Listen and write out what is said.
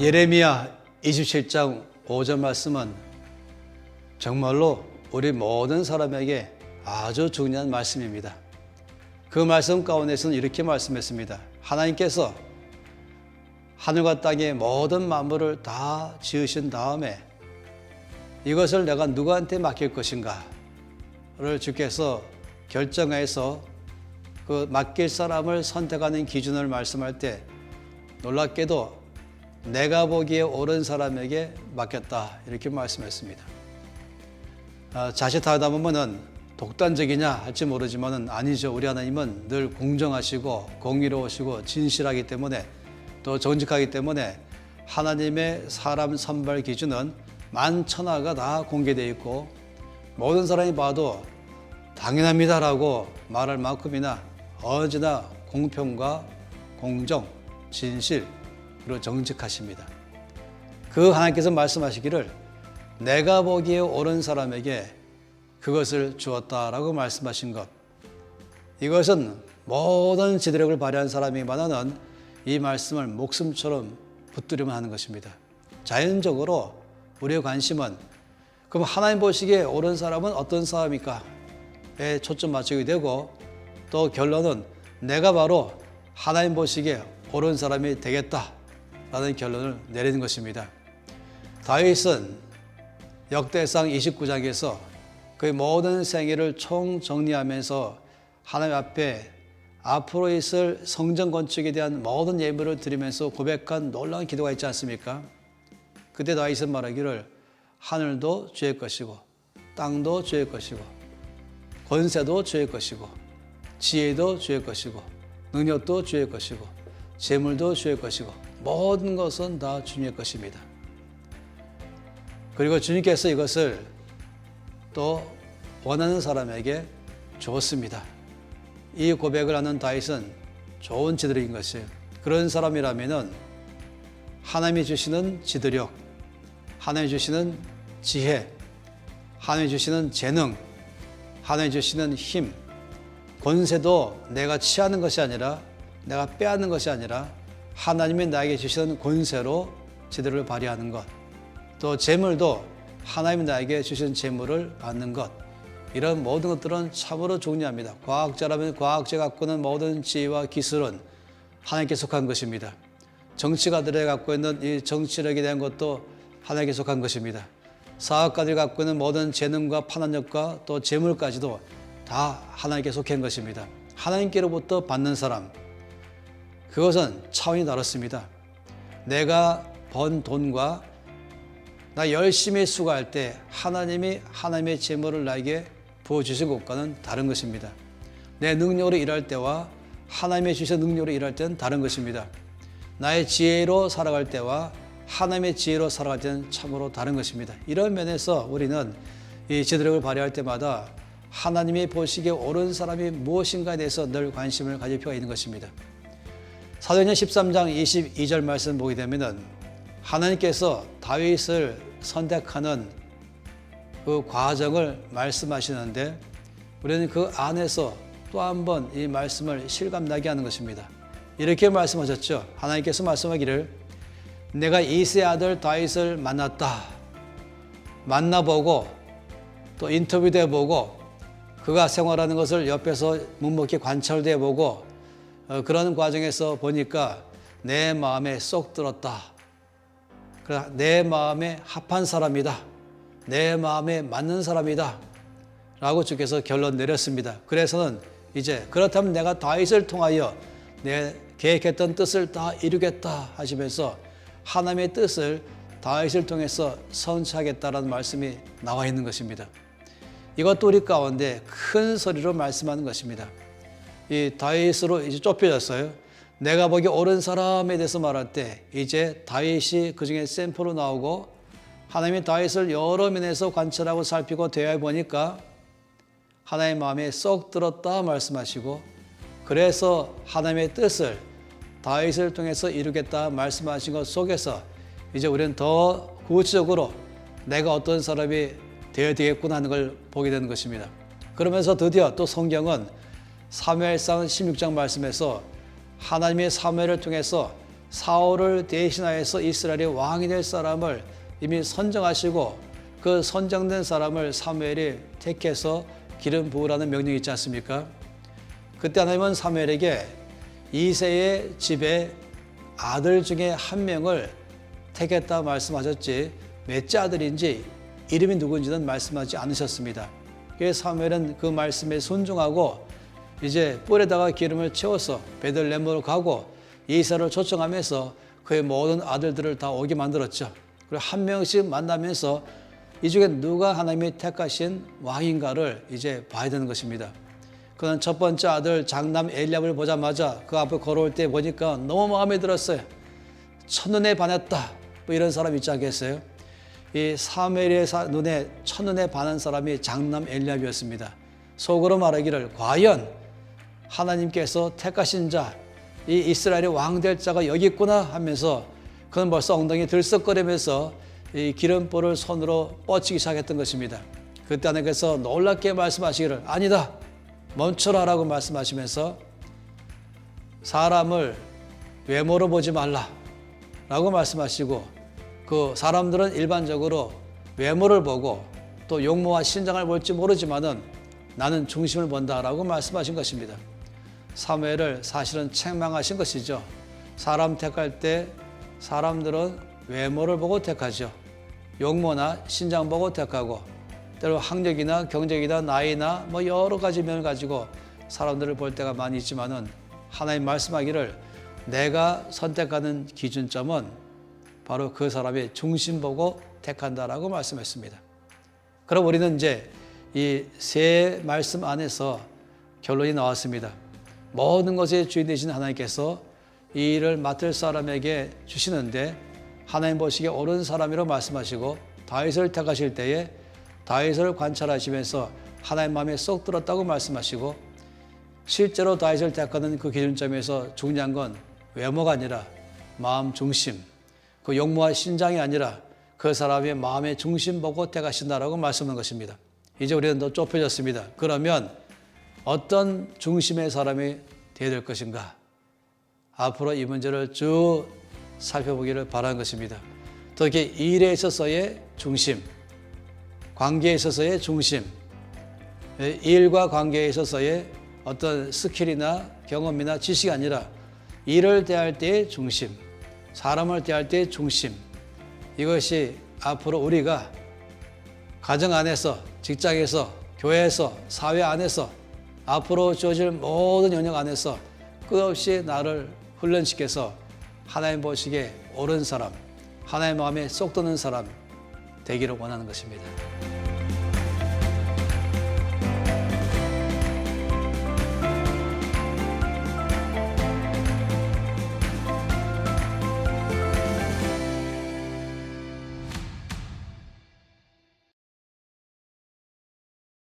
예레미야 27장 5절 말씀은 정말로 우리 모든 사람에게 아주 중요한 말씀입니다. 그 말씀 가운데서는 이렇게 말씀했습니다. 하나님께서 하늘과 땅의 모든 만물을 다 지으신 다음에 이것을 내가 누구한테 맡길 것인가를 주께서 결정해서 그 맡길 사람을 선택하는 기준을 말씀할 때 놀랍게도 내가 보기에 옳은 사람에게 맡겼다 이렇게 말씀했습니다. 자칫하다 보면은 독단적이냐 할지 모르지만은 아니죠. 우리 하나님은 늘 공정하시고 공의로우시고 진실하기 때문에 또 정직하기 때문에 하나님의 사람 선발 기준은 만천하가 다 공개되어 있고 모든 사람이 봐도 당연합니다라고 말할 만큼이나 언제나 공평과 공정, 진실 그리고 정직하십니다. 그 하나님께서 말씀하시기를 내가 보기에 옳은 사람에게 그것을 주었다라고 말씀하신 것, 이것은 모든 지도력을 발휘한 사람이만은 이 말씀을 목숨처럼 붙들으면 하는 것입니다. 자연적으로 우리의 관심은 그럼 하나님 보시기에 옳은 사람은 어떤 사람일까에 초점 맞추게 되고 또 결론은 내가 바로 하나님 보시기에 옳은 사람이 되겠다라는 결론을 내리는 것입니다. 다윗은 역대상 29장에서 그의 모든 생애를 총정리하면서 하나님 앞에 앞으로 있을 성전 건축에 대한 모든 예물을 드리면서 고백한 놀라운 기도가 있지 않습니까? 그때 다윗은 말하기를 하늘도 주의 것이고 땅도 주의 것이고 권세도 주의 것이고 지혜도 주의 것이고 능력도 주의 것이고 재물도 주의 것이고 모든 것은 다 주님의 것입니다. 그리고 주님께서 이것을 또 원하는 사람에게 주었습니다. 이 고백을 하는 다윗은 좋은 지도력인 것이에요. 그런 사람이라면 하나님이 주시는 지도력, 하나님이 주시는 지혜, 하나님이 주시는 재능, 하나님이 주시는 힘, 권세도 내가 취하는 것이 아니라 내가 빼앗는 것이 아니라 하나님이 나에게 주시는 권세로 지도를 발휘하는 것, 또 재물도 하나님이 나에게 주신 재물을 받는 것, 이런 모든 것들은 참으로 중요합니다. 과학자라면 과학자가 갖고 있는 모든 지혜와 기술은 하나님께 속한 것입니다. 정치가들이 갖고 있는 이 정치력에 대한 것도 하나님께 속한 것입니다. 사업가들이 갖고 있는 모든 재능과 판단력과 또 재물까지도 다 하나님께 속한 것입니다. 하나님께로부터 받는 사람, 그것은 차원이 다릅니다. 내가 번 돈과 나 열심히 수고할 때 하나님이 하나님의 재물을 나에게 부어주신 것과는 다른 것입니다. 내 능력으로 일할 때와 하나님의 주신 능력으로 일할 때는 다른 것입니다. 나의 지혜로 살아갈 때와 하나님의 지혜로 살아갈 때는 참으로 다른 것입니다. 이런 면에서 우리는 이 지도력을 발휘할 때마다 하나님이 보시기에 옳은 사람이 무엇인가에 대해서 늘 관심을 가질 필요가 있는 것입니다. 사도행전 13장 22절 말씀 보게 되면은 하나님께서 다윗을 선택하는 그 과정을 말씀하시는데 우리는 그 안에서 또 한 번 이 말씀을 실감나게 하는 것입니다. 이렇게 말씀하셨죠. 하나님께서 말씀하기를 내가 이새의 아들 다윗을 만났다. 만나보고 또 인터뷰도 해보고 그가 생활하는 것을 옆에서 묵묵히 관찰도 해보고 그런 과정에서 보니까 내 마음에 쏙 들었다. 내 마음에 합한 사람이다. 내 마음에 맞는 사람이다. 라고 주께서 결론 내렸습니다. 그래서는 이제 그렇다면 내가 다윗을 통하여 내 계획했던 뜻을 다 이루겠다 하시면서 하나님의 뜻을 다윗을 통해서 성취하겠다라는 말씀이 나와 있는 것입니다. 이것도 우리 가운데 큰 소리로 말씀하는 것입니다. 이 다윗으로 이제 좁혀졌어요. 내가 보기 옳은 사람에 대해서 말할 때 이제 다윗이 그 중에 샘플로 나오고 하나님이 다윗을 여러 면에서 관찰하고 살피고 대화해 보니까 하나님의 마음에 쏙 들었다 말씀하시고 그래서 하나님의 뜻을 다윗을 통해서 이루겠다 말씀하신 것 속에서 이제 우리는 더 구체적으로 내가 어떤 사람이 되어야 되겠구나 하는 걸 보게 되는 것입니다. 그러면서 드디어 또 성경은 사무엘상 16장 말씀에서 하나님의 사무엘을 통해서 사울을 대신하여서 이스라엘의 왕이 될 사람을 이미 선정하시고 그 선정된 사람을 사무엘이 택해서 기름 부으라는 명령이 있지 않습니까? 그때 하나님은 사무엘에게 이새의 집에 아들 중에 한 명을 택했다 말씀하셨지 몇째 아들인지 이름이 누군지는 말씀하지 않으셨습니다. 그래서 사무엘은 그 말씀에 순종하고 이제 뿔에다가 기름을 채워서 베들레헴으로 가고 이새를 초청하면서 그의 모든 아들들을 다 오게 만들었죠. 그리고 한 명씩 만나면서 이 중에 누가 하나님이 택하신 왕인가를 이제 봐야 되는 것입니다. 그는 첫 번째 아들 장남 엘리압을 보자마자 그 앞에 걸어올 때 보니까 너무 마음에 들었어요. 첫눈에 반했다. 뭐 이런 사람 있지 않겠어요? 이 사무엘의 눈에 첫눈에 반한 사람이 장남 엘리압이었습니다. 속으로 말하기를 과연 하나님께서 택하신 자, 이 이스라엘의 왕 될 자가 여기 있구나 하면서 그는 벌써 엉덩이 들썩거리면서 이 기름불을 손으로 뻗치기 시작했던 것입니다. 그때 하나님께서 놀랍게 말씀하시기를 아니다 멈춰라라고 말씀하시면서 사람을 외모로 보지 말라라고 말씀하시고 그 사람들은 일반적으로 외모를 보고 또 용모와 신장을 볼지 모르지만은 나는 중심을 본다라고 말씀하신 것입니다. 사무엘을 사실은 책망하신 것이죠. 사람 택할 때 사람들은 외모를 보고 택하죠. 용모나 신장 보고 택하고 때로 학력이나 경력이나 나이나 뭐 여러 가지 면을 가지고 사람들을 볼 때가 많이 있지만은 하나님 말씀하기를 내가 선택하는 기준점은 바로 그 사람의 중심 보고 택한다라고 말씀했습니다. 그럼 우리는 이제 이 세 말씀 안에서 결론이 나왔습니다. 모든 것의 주인 되신 하나님께서 이 일을 맡을 사람에게 주시는데 하나님 보시기에 옳은 사람이라고 말씀하시고 다윗을 택하실 때에 다윗을 관찰하시면서 하나님 마음에 쏙 들었다고 말씀하시고 실제로 다윗을 택하는 그 기준점에서 중요한 건 외모가 아니라 마음 중심, 그 용모와 신장이 아니라 그 사람의 마음의 중심 보고 택하신다라고 말씀하는 것입니다. 이제 우리는 더 좁혀졌습니다. 그러면 어떤 중심의 사람이 되어야 될 것인가? 앞으로 이 문제를 쭉 살펴보기를 바라는 것입니다. 특히 일에 있어서의 중심, 관계에 있어서의 중심, 일과 관계에 있어서의 어떤 스킬이나 경험이나 지식이 아니라 일을 대할 때의 중심, 사람을 대할 때의 중심, 이것이 앞으로 우리가 가정 안에서, 직장에서, 교회에서, 사회 안에서 앞으로 주어질 모든 영역 안에서 끝없이 나를 훈련시켜서 하나님 보시기에 옳은 사람, 하나님 마음에 쏙 드는 사람 되기를 원하는 것입니다.